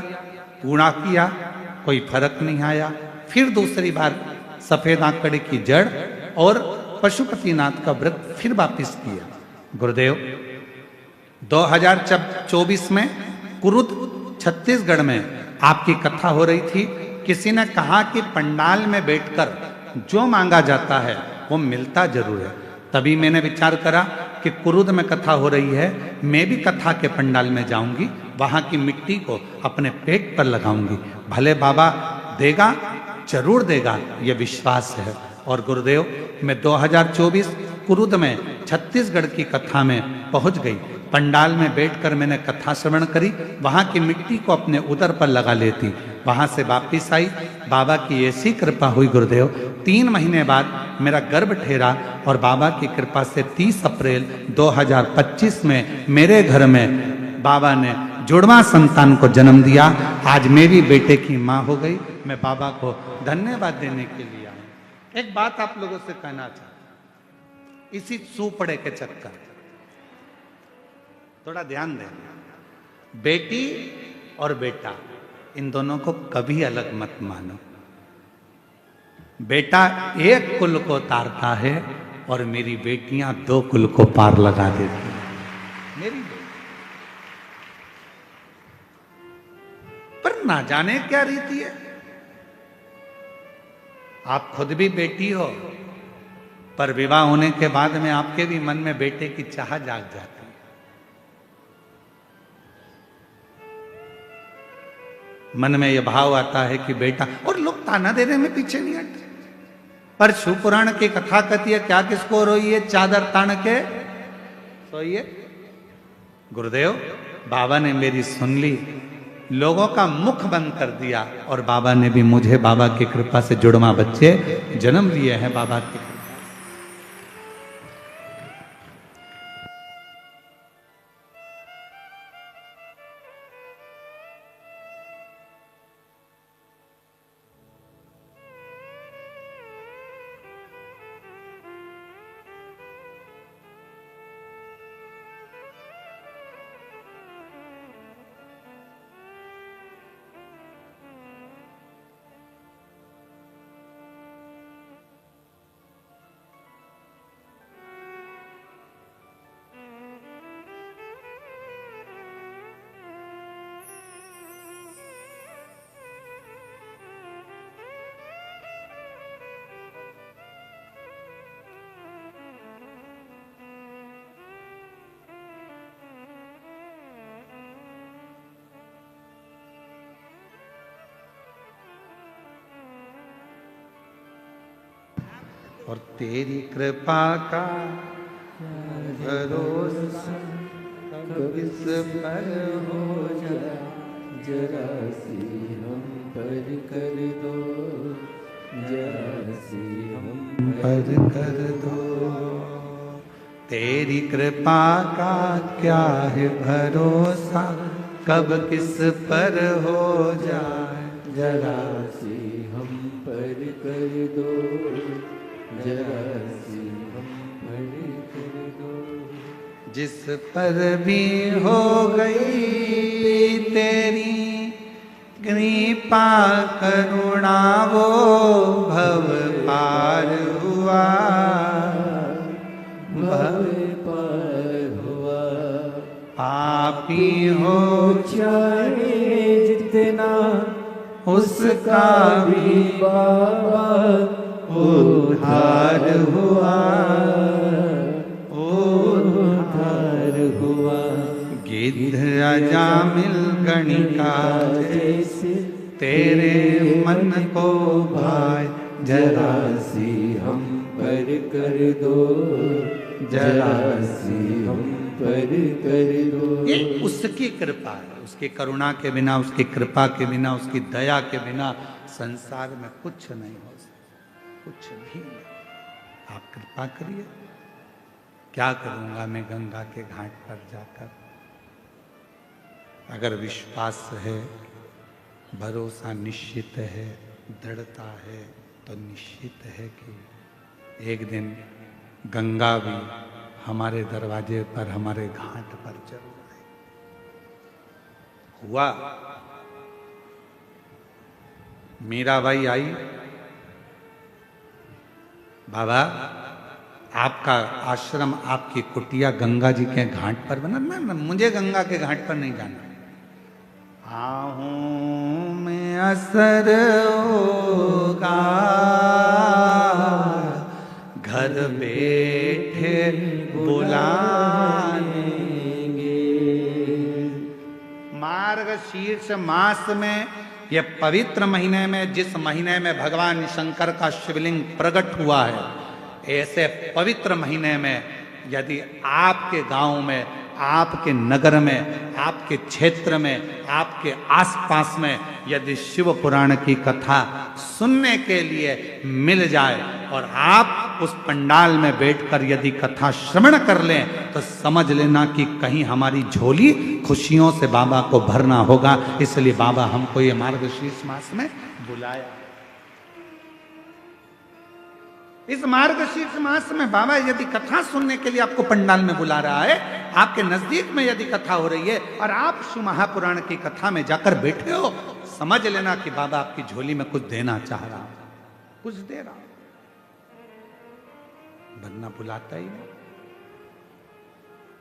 पूरा किया, कोई फर्क नहीं आया। फिर दूसरी बार सफेद आंकड़े की जड़ और पशुपतिनाथ का व्रत फिर वापिस किया। गुरुदेव 2024 में कुरुद छत्तीसगढ़ में आपकी कथा हो रही थी। किसी ने कहा कि पंडाल में बैठकर जो मांगा जाता है वो मिलता जरूर है। तभी मैंने विचार करा कि कुरुद में कथा हो रही है, मैं भी कथा के पंडाल में जाऊंगी, वहां की मिट्टी को अपने पेट पर लगाऊंगी, भले बाबा देगा, जरूर देगा, ये विश्वास है। और गुरुदेव मैं 2024 कुरुद में छत्तीसगढ़ की कथा में पहुंच गई। पंडाल में बैठकर मैंने कथा श्रवण करी, वहां की मिट्टी को अपने उदर पर लगा लेती, वहां से वापिस आई। बाबा की ऐसी कृपा हुई गुरुदेव, 3 महीने बाद मेरा गर्भ ठहरा और बाबा की कृपा से 30 अप्रैल 2025 में मेरे घर में बाबा ने जुड़वा संतान को जन्म दिया। आज मेरी बेटे की माँ हो गई। मैं बाबा को धन्यवाद देने के लिए आया। एक बात आप लोगों से कहना चाहता हूं, इसी सूपड़े के चक्कर, थोड़ा ध्यान दें। बेटी और बेटा, इन दोनों को कभी अलग मत मानो। बेटा एक कुल को तारता है और मेरी बेटियां 2 कुल को पार लगा देती हैं। मेरी बेटी पर ना जाने क्या रीति है। आप खुद भी बेटी हो, पर विवाह होने के बाद में आपके भी मन में बेटे की चाह जाग जाती है। मन में यह भाव आता है कि बेटा, और लोग ताना देने में पीछे नहीं हटते। पर शिवपुराण की कथा कहती है, क्या किसको रोइए, चादर तान के सोइए। गुरुदेव बाबा ने मेरी सुन ली, लोगों का मुख बंद कर दिया और बाबा ने भी मुझे बाबा की कृपा से जुड़वा बच्चे जन्म लिए हैं। बाबा की कृपा। और तेरी कृपा का भरोसा कब इस पर हो जाए, जरा सी हम पर कर दो, जरा सी हम पर कर दो। तेरी कृपा का क्या है भरोसा, कब किस पर हो जाए, जरा सी हम पर कर दो, जरा सी हम पर कर दो। जिस पर भी हो गई तेरी कृपा करुणा, वो भव पार हुआ, पापी हो चाहे जितना उसका भी बाबा उद्धार हुआ, उद्धार हुआ। गिद्ध अजामिल गणिका जैसे तेरे मन को भाए, जरा सी हम पर कर दो, जरा सी हम पर कर दो। ये उसकी कृपा है, उसकी करुणा के बिना, उसकी कृपा के बिना, उसकी दया के बिना संसार में कुछ नहीं हो सकता, कुछ भी नहीं। आप कृपा करिए। क्या करूंगा मैं गंगा के घाट पर जाकर? अगर विश्वास है, भरोसा निश्चित है, दृढ़ता है, तो निश्चित है कि एक दिन गंगा भी हमारे दरवाजे पर, हमारे घाट पर जरूर आए। हुआ। मीराबाई आई, बाबा आपका आश्रम, आपकी कुटिया गंगा जी के घाट पर बना। ना, मुझे गंगा के घाट पर नहीं जाना। आहूं में असर होगा, घर बैठे बुलाएंगे। मार्गशीर्ष मास में, ये पवित्र महीने में, जिस महीने में भगवान शंकर का शिवलिंग प्रकट हुआ है, ऐसे पवित्र महीने में यदि आपके गांव में, आपके नगर में, आपके क्षेत्र में, आपके आसपास में यदि शिव पुराण की कथा सुनने के लिए मिल जाए और आप उस पंडाल में बैठकर यदि कथा श्रवण कर लें, तो समझ लेना कि कहीं हमारी झोली खुशियों से बाबा को भरना होगा। इसलिए बाबा हमको ये मार्गशीर्ष मास में बुलाया। इस मार्गशीर्ष मास में बाबा यदि कथा सुनने के लिए आपको पंडाल में बुला रहा है, आपके नजदीक में यदि कथा हो रही है और आप शिव महापुराण की कथा में जाकर बैठे हो, समझ लेना कि बाबा आपकी झोली में कुछ देना चाह रहा, कुछ दे रहा, वरना बुलाता ही नहीं।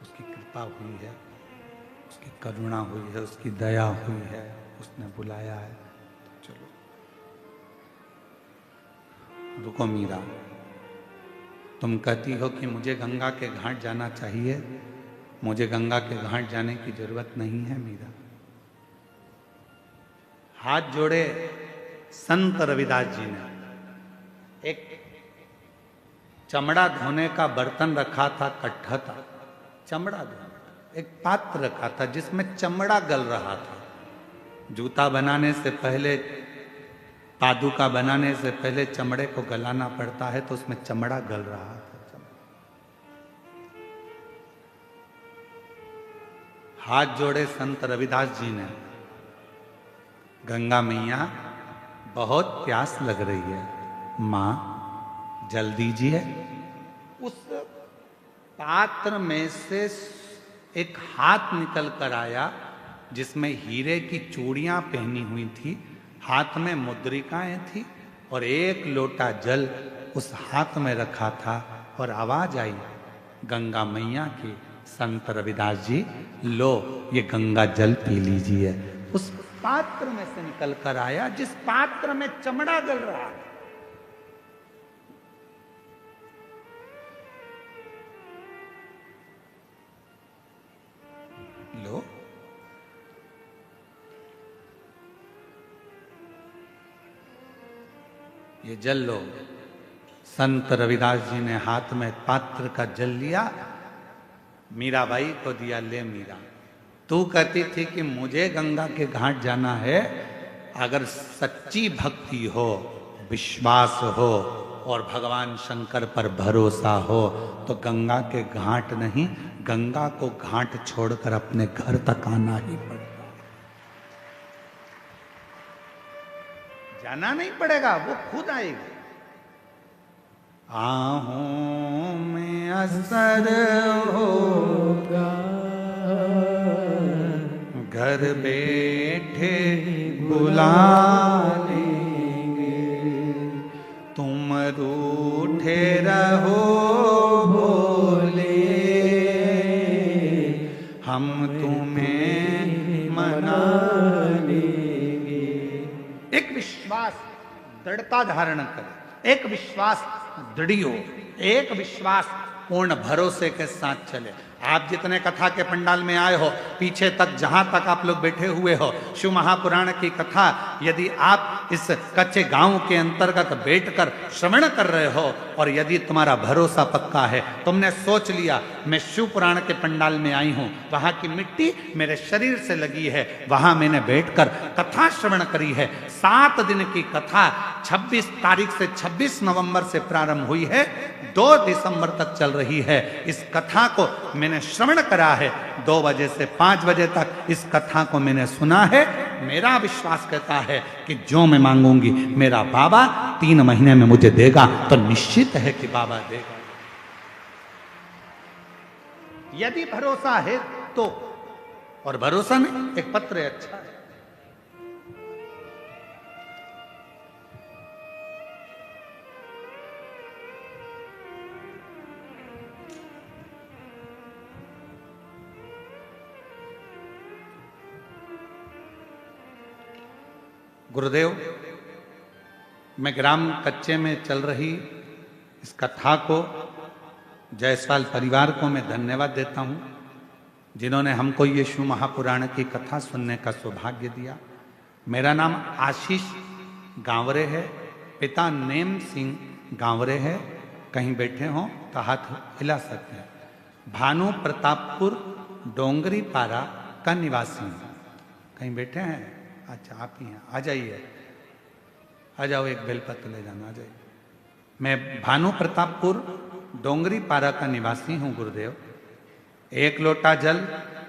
उसकी कृपा हुई है, उसकी करुणा हुई है, उसकी दया हुई है, उसने बुलाया है। तो चलो रुको मीरा, तुम कहती हो कि मुझे गंगा के घाट जाना चाहिए। मुझे गंगा के घाट जाने की जरूरत नहीं है मीरा। हाथ जोड़े संत रविदास जी ने एक चमड़ा धोने का बर्तन रखा था, कट्ठा था, चमड़ा धोने एक पात्र रखा था जिसमें चमड़ा गल रहा था। जूता बनाने से पहले, पादुका बनाने से पहले चमड़े को गलाना पड़ता है, तो उसमें चमड़ा गल रहा था। हाथ जोड़े संत रविदास जी ने, गंगा मैया बहुत प्यास लग रही है, मां जल दीजिए। उस पात्र में से एक हाथ निकल कर आया जिसमें हीरे की चूड़ियां पहनी हुई थी, हाथ में मुद्रिकाएं थी और एक लोटा जल उस हाथ में रखा था। और आवाज आई गंगा मैया की, संत रविदास जी लो ये गंगा जल पी लीजिए। उस पात्र में से निकल कर आया जिस पात्र में चमड़ा गल रहा है। लो, ये जल लो। संत रविदास जी ने हाथ में पात्र का जल लिया, मीराबाई को दिया, ले मीरा, तू कहती थी कि मुझे गंगा के घाट जाना है। अगर सच्ची भक्ति हो, विश्वास हो और भगवान शंकर पर भरोसा हो तो गंगा के घाट नहीं, गंगा को घाट छोड़कर अपने घर तक आना ही पड़ेगा। जाना नहीं पड़ेगा, वो खुद आएगी। आहूं में असर होगा, घर बैठे बुला लेंगे। तुम रूठे रहो भोले, हम तुम्हें मना लेंगे। एक विश्वास दृढ़ता धारण करे, एक विश्वास दृढ़ी हो, एक विश्वास पूर्ण भरोसे के साथ चले। आप जितने कथा के पंडाल में आए हो, पीछे तक जहां तक आप लोग बैठे हुए हो, शिव महापुराण की कथा यदि आप इस कच्चे गांव के अंतर्गत बैठकर श्रवण कर रहे हो और यदि तुम्हारा भरोसा पक्का है, तुमने सोच लिया मैं शिव पुराण के पंडाल में आई हूं, वहां की मिट्टी मेरे शरीर से लगी है, वहां मैंने बैठकर कथा श्रवण करी है। 7 दिन की कथा 26 तारीख से 26 नवंबर से प्रारंभ हुई है, 2 दिसंबर तक चल रही है। इस कथा को मैंने श्रवण करा है, 2 बजे से 5 बजे तक इस कथा को मैंने सुना है। मेरा विश्वास कहता है कि जो मैं मांगूंगी मेरा बाबा 3 महीने में मुझे देगा, तो निश्चित है कि बाबा देगा। यदि भरोसा है तो, और भरोसा नहीं, एक पत्र अच्छा है। गुरुदेव, मैं ग्राम कच्चे में चल रही इस कथा को जायसवाल परिवार को मैं धन्यवाद देता हूं, जिन्होंने हमको ये शिव महापुराण की कथा सुनने का सौभाग्य दिया। मेरा नाम आशीष गांवरे है, पिता नेम सिंह गांवरे है। कहीं बैठे हों तो हाथ हिला सकते हैं। भानु प्रतापपुर डोंगरी पारा का निवासी हूं। कहीं बैठे हैं? अच्छा, आप ही हैं, आ जाइए, आ जाओ, एक बेलपत्र ले जाना, आ जाइए। मैं भानु प्रतापपुर डोंगरी पारा का निवासी हूं गुरुदेव। 1 लोटा जल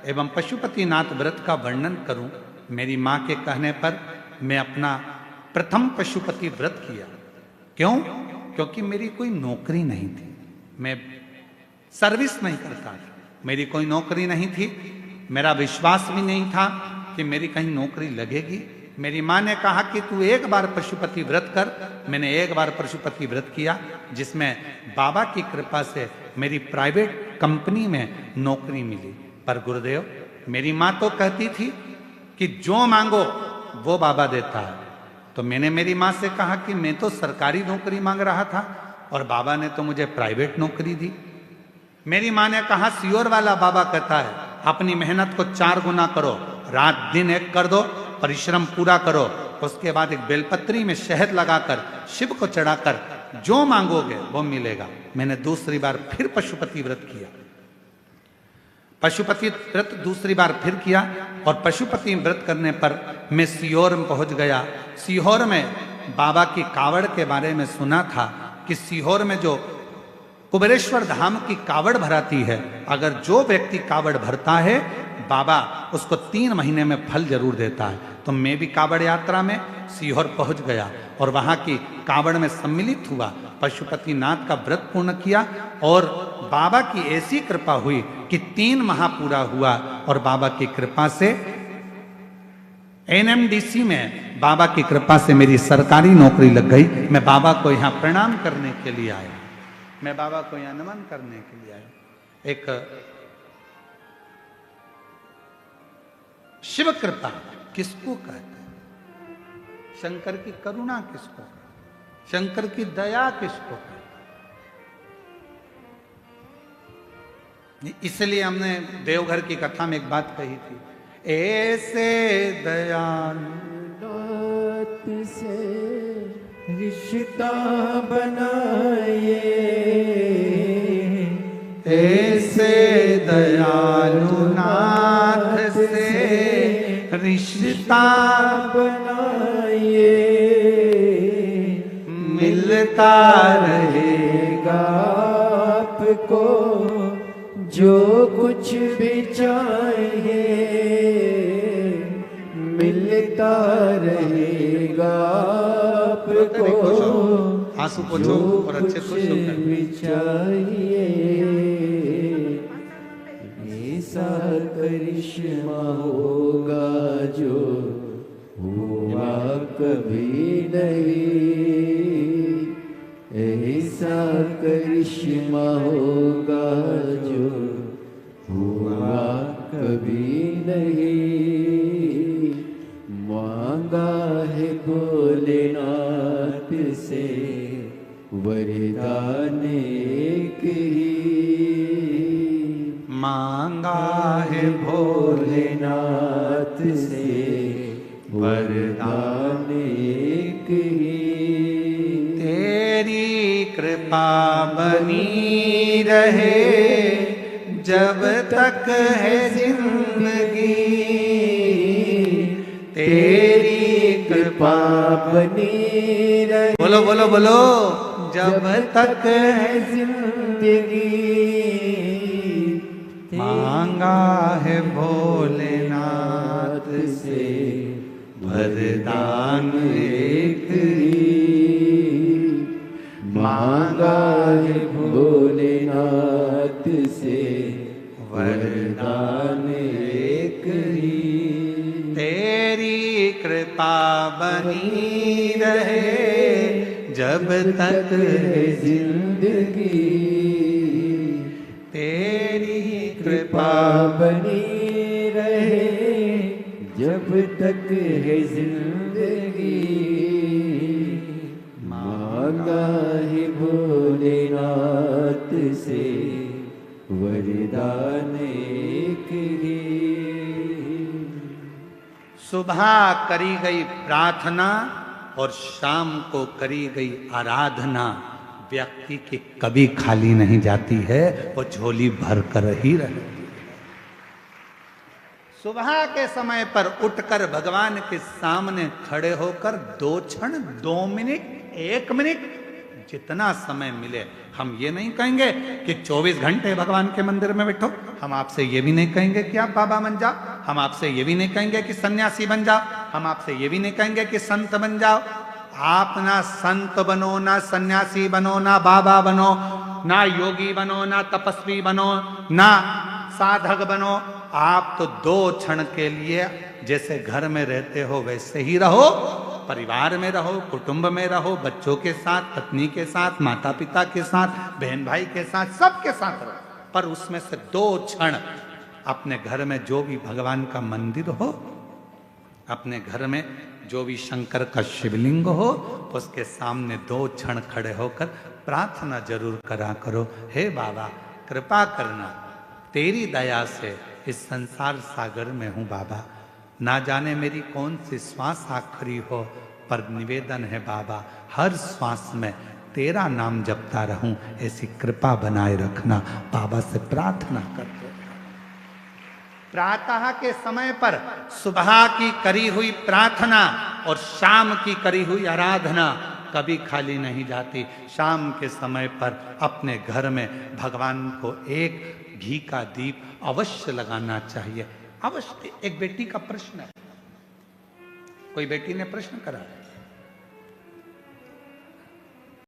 एवं पशुपतिनाथ व्रत का वर्णन करूं, मेरी मां के कहने पर मैं अपना प्रथम पशुपति व्रत किया। क्यों? क्योंकि मेरी कोई नौकरी नहीं थी, मैं सर्विस नहीं करता था, मेरी कोई नौकरी नहीं थी, मेरा विश्वास भी नहीं था कि मेरी कहीं नौकरी लगेगी। मेरी माँ ने कहा कि तू एक बार पशुपति व्रत कर। मैंने एक बार पशुपति व्रत किया, जिसमें बाबा की कृपा से मेरी प्राइवेट कंपनी में नौकरी मिली। पर गुरुदेव, मेरी माँ तो कहती थी कि जो मांगो वो बाबा देता है। तो मैंने मेरी माँ से कहा कि मैं तो सरकारी नौकरी मांग रहा था और बाबा ने तो मुझे प्राइवेट नौकरी दी। मेरी माँ ने कहा सियोर वाला बाबा कहता है अपनी मेहनत को 4 गुना करो, रात दिन एक कर दो, परिश्रम पूरा करो, उसके बाद एक बेलपत्री में शहद लगाकर शिव को चढ़ाकर जो मांगोगे वो मिलेगा। मैंने दूसरी बार फिर पशुपति व्रत किया, पशुपति व्रत दूसरी बार फिर किया और पशुपति व्रत करने पर मैं सीहोर में पहुंच गया। सीहोर में बाबा की कावड़ के बारे में सुना था कि सीहोर में जो कुबेरेश्वर धाम की कावड़ भराती है, अगर जो व्यक्ति कावड़ भरता है बाबा उसको 3 महीने में फल जरूर देता है। तो मैं भी कावड़ यात्रा में सीहोर पहुंच गया और वहां की कावड़ में सम्मिलित हुआ, पशुपतिनाथ का व्रत पूर्ण किया और बाबा की ऐसी कृपा हुई कि 3 माह पूरा हुआ और बाबा की कृपा से NMDC में बाबा की कृपा से मेरी सरकारी नौकरी लग गई। मैं बाबा को यहाँ प्रणाम करने के लिए आया, मैं बाबा को यहाँ नमन करने के लिए आया। एक शिव कृपा किसको कहते हैं? शंकर की करुणा किसको कहते हैं? शंकर की दया किसको कहते हैं? इसलिए हमने देवघर की कथा में एक बात कही थी, ऐसे दयालु से रिश्ता बनाए, ऐसे दयालु नाथ से रिश्ता बनाए, मिलता रहेगा आपको जो कुछ भी चाहिए, मिलता रहेगा आपको आंसू पोछो और अच्छे से शुरू भी चाहिए। ऐसा करिश्मा होगा जो हुआ कभी नहीं, ऐसा करिश्मा होगा जो हुआ कभी नहीं, मांगा है भोलेनाथ से वरदान एक ही, मांगा है भोलेनाथ से वरदान एक ही। तेरी कृपा बनी रहे जब तक है जिंदगी, तेरी कृपा बनी रहे, बोलो बोलो बोलो, जब तक है जिंदगी, मांगा है भोलेनाथ से वरदान एक ही, मांगा है भोलेनाथ से वरदान एक ही। तेरी कृपा बनी रहे जब तक है जिंदगी, तेरी कृपा बनी रहे जब तक है जिंदगी, मांगा है भोलेनाथ से वरदान एक ही। सुबह करी गई प्रार्थना और शाम को करी गई आराधना व्यक्ति की कभी खाली नहीं जाती है, वो झोली भर कर ही रहती है। सुबह के समय पर उठकर भगवान के सामने खड़े होकर 2 क्षण, 2 मिनट, 1 मिनट, जितना समय मिले, हम ये नहीं कहेंगे कि 24 घंटे भगवान के मंदिर में बैठो, हम आपसे ये भी नहीं कहेंगे कि आप बाबा बन जाओ, हम आपसे ये भी नहीं कहेंगे कि सन्यासी बन जाओ, हम आपसे ये भी नहीं कहेंगे कि संत बन जाओ। आप ना संत बनो, ना सन्यासी बनो, ना बाबा बनो, ना योगी बनो, ना तपस्वी बनो, ना साधक बनो, आप तो 2 क्षण के लिए जैसे घर में रहते हो वैसे ही रहो, परिवार में रहो, कुटुंब में रहो, बच्चों के साथ, पत्नी के साथ, माता पिता के साथ, बहन भाई के साथ, सबके साथ रहो, पर उसमें से 2 क्षण अपने घर में जो भी भगवान का मंदिर हो, अपने घर में जो भी शंकर का शिवलिंग हो, उसके सामने 2 क्षण खड़े होकर प्रार्थना जरूर करा करो, हे बाबा कृपा करना, तेरी दया से इस संसार सागर में हूँ बाबा, ना जाने मेरी कौन सी श्वास आखिरी हो, पर निवेदन है बाबा हर श्वास में तेरा नाम जपता रहूं, ऐसी कृपा बनाए रखना, बाबा से प्रार्थना करते। प्रातः के समय पर सुबह की करी हुई प्रार्थना और शाम की करी हुई आराधना कभी खाली नहीं जाती। शाम के समय पर अपने घर में भगवान को एक घी का दीप अवश्य लगाना चाहिए, अवश्य। एक बेटी का प्रश्न है, कोई बेटी ने प्रश्न करा है,